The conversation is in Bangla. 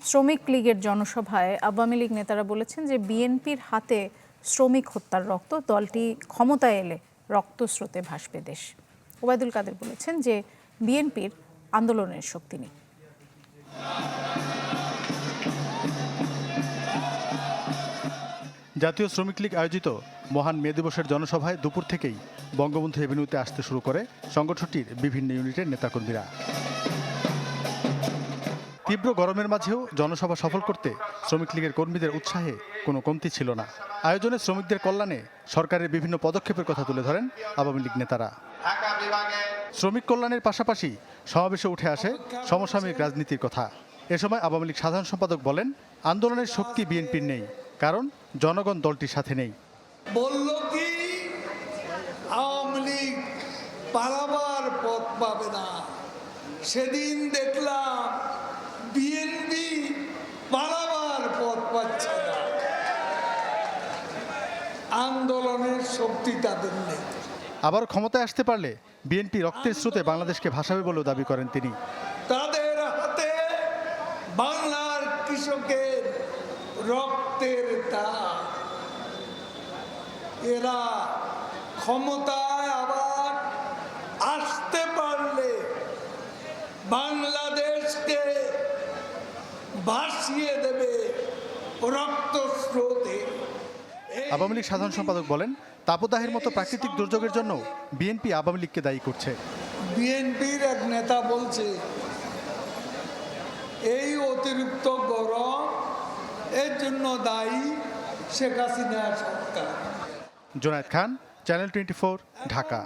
শ্রমিক লীগের জনসভায় আওয়ামী লীগ নেতারা বলেছেন যে বিএনপির হাতে শ্রমিক হত্যার রক্ত, দলটি ক্ষমতায় এলে রক্তস্রোতে ভাসবে দেশ। ওবায়দুল কাদের বলেছেন যে বিএনপির আন্দোলনের শক্তি নেই। জাতীয় শ্রমিক লীগ আয়োজিত মহান মে দিবসের জনসভায় দুপুর থেকেই বঙ্গবন্ধু এভিনিউতে আসতে শুরু করে সংগঠনটির বিভিন্ন ইউনিটের নেতাকর্মীরা। তীব্র গরমের মাঝেও জনসভা সফল করতে শ্রমিক লীগের কর্মীদের উৎসাহে কোনো কমতি ছিল না। আয়োজনে শ্রমিকদের কল্যাণে সরকারের বিভিন্ন পদক্ষেপের কথা তুলে ধরেন আওয়ামী লীগ নেতারা। শ্রমিক কল্যাণের পাশাপাশি সমাবেশে উঠে আসে সমসাময়িক রাজনীতির কথা। এ সময় আওয়ামী লীগ সাধারণ সম্পাদক বলেন, আন্দোলনের শক্তি বিএনপির নেই, কারণ জনগণ দলটির সাথে নেই। বলল কি আওয়ামী লীগ পালাবার পথ পাবে না। সেদিন দেখলাম বিএনপি পালাবার পথ পাচ্ছে না। আন্দোলনের শক্তি তাদের নেই। আবার ক্ষমতায় আসতে পারলে বিএনপি রক্তের স্রোতে বাংলাদেশকে ভাসাবে বলেও দাবি করেন তিনি। তাদের হাতে বাংলার কৃষকের রক্তের দাগ। এরা ক্ষমতায় আবার আসতে পারলে বাংলাদেশকে ভাসিয়ে দেবে রক্তস্রোতে। আওয়ামী লীগ সাধারণ সম্পাদক বলেন, তাপদাহের মতো প্রাকৃতিক দুর্যোগের জন্য বিএনপি আওয়ামী লীগকে দায়ী করছে। বিএনপির এক নেতা বলছে এই অতিরিক্ত গরম এর জন্য দায়ী শেখ হাসিনা সরকার। জোনায়েদ খান, চ্যানেল 24, ঢাকা।